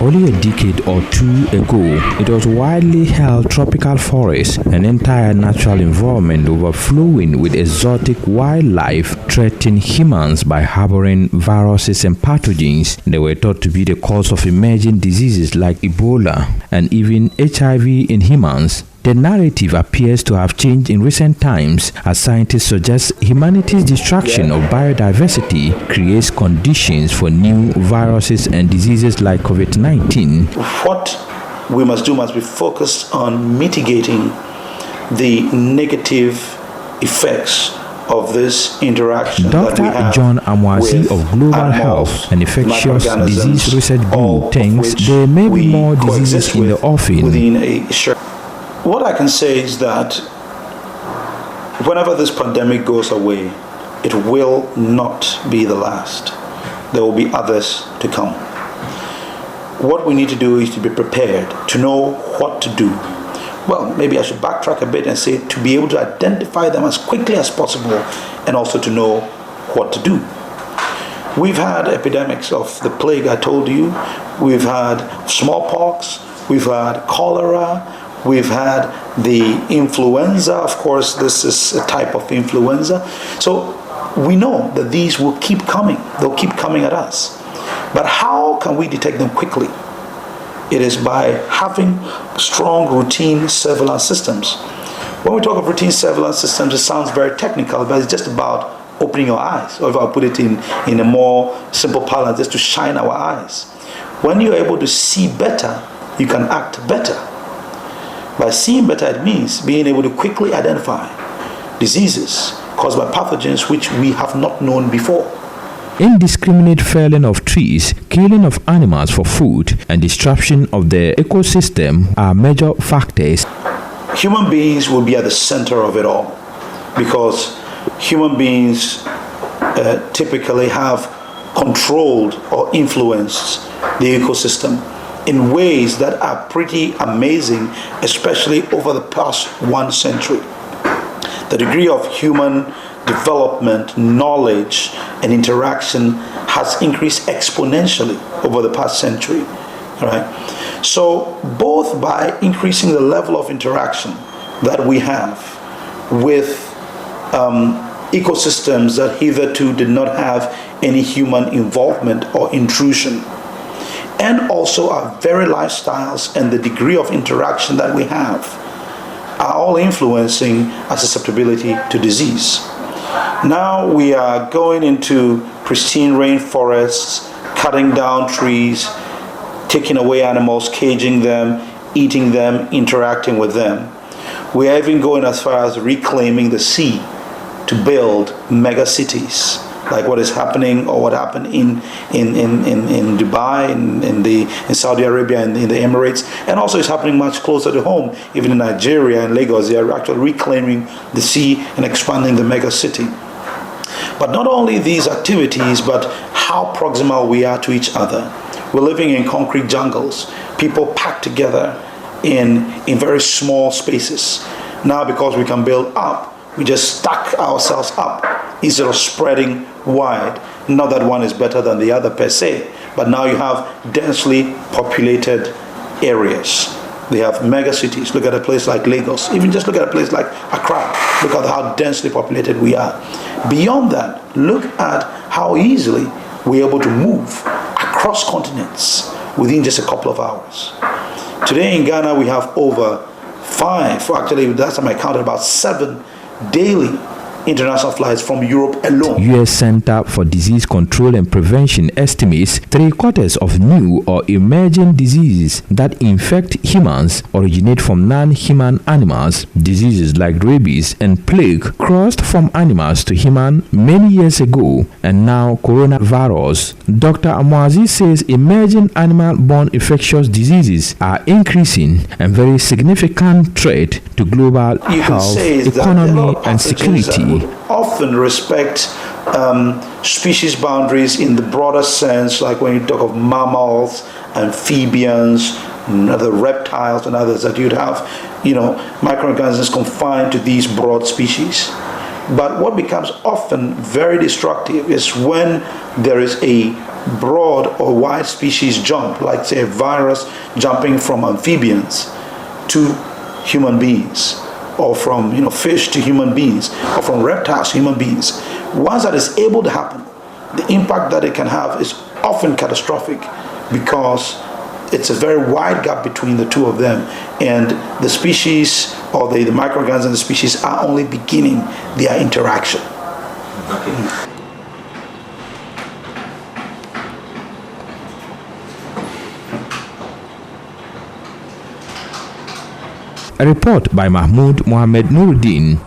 Only a decade or two ago, it was widely held tropical forests, an entire natural environment overflowing with exotic wildlife, threatening humans by harboring viruses and pathogens. They were thought to be the cause of emerging diseases like Ebola and even HIV in humans. The narrative appears to have changed in recent times as scientists suggest humanity's destruction of biodiversity creates conditions for new viruses and diseases like COVID-19. What we must do must be focused on mitigating the negative effects of this interaction. Dr. John Amwasi of Global Health and Infectious Disease Research Group thinks there may be more diseases in the offing. What I can say is that whenever this pandemic goes away, it will not be the last. There will be others to come. What we need to do is to be prepared, to know what to do. Well, maybe I should backtrack a bit and say to be able to identify them as quickly as possible and also to know what to do. We've had epidemics of the plague, I told you. We've had smallpox, we've had cholera, we've had the influenza. Of course, this is a type of influenza. So we know that these will keep coming. They'll keep coming at us. But how can we detect them quickly? It is by having strong routine surveillance systems. When we talk of routine surveillance systems, it sounds very technical, but it's just about opening your eyes. Or if I put it in a more simple parlance, just to shine our eyes. When you're able to see better, you can act better. By seeing better, it means being able to quickly identify diseases caused by pathogens which we have not known before. Indiscriminate felling of trees, killing of animals for food, and disruption of the ecosystem are major factors. Human beings will be at the center of it all because human beings typically have controlled or influenced the ecosystem in ways that are pretty amazing, especially over the past 1 century. The degree of human development, knowledge, and interaction has increased exponentially over the past century. Right? So both by increasing the level of interaction that we have with ecosystems that hitherto did not have any human involvement or intrusion, and also our very lifestyles and the degree of interaction that we have are all influencing our susceptibility to disease. Now we are going into pristine rainforests, cutting down trees, taking away animals, caging them, eating them, interacting with them. We are even going as far as reclaiming the sea to build mega cities, like what is happening or what happened in Dubai, in Saudi Arabia, in the Emirates, and also it's happening much closer to home, even in Nigeria and Lagos. They are actually reclaiming the sea and expanding the mega city. But not only these activities, but how proximal we are to each other. We're living in concrete jungles, people packed together in very small spaces. Now because we can build up, we just stack ourselves up instead of spreading wide. Not that one is better than the other per se, but now you have densely populated areas. They have mega cities. Look at a place like Lagos. Even just look at a place like Accra. Look at how densely populated we are. Beyond that, look at how easily we're able to move across continents within just a couple of hours. Today in Ghana, we have over 5, actually last time I counted about 7 daily international flights from Europe alone. U.S. Center for Disease Control and Prevention estimates 3/4 of new or emerging diseases that infect humans originate from non-human animals. Diseases like rabies and plague crossed from animals to human many years ago, and now coronavirus. Dr. Amwazi says emerging animal-borne infectious diseases are increasing and very significant threat to global health, economy, and security. Often respect species boundaries in the broader sense, like when you talk of mammals, amphibians, other reptiles and others, that you'd have, microorganisms confined to these broad species. But what becomes often very destructive is when there is a broad or wide species jump, like say a virus jumping from amphibians to human beings, or from fish to human beings, or from reptiles to human beings. Once that is able to happen, the impact that it can have is often catastrophic, because it's a very wide gap between the two of them, and the species, or the microorganisms in the species, are only beginning their interaction. Okay. A report by MAHMUD, MOHAMMED-NURUDEEN.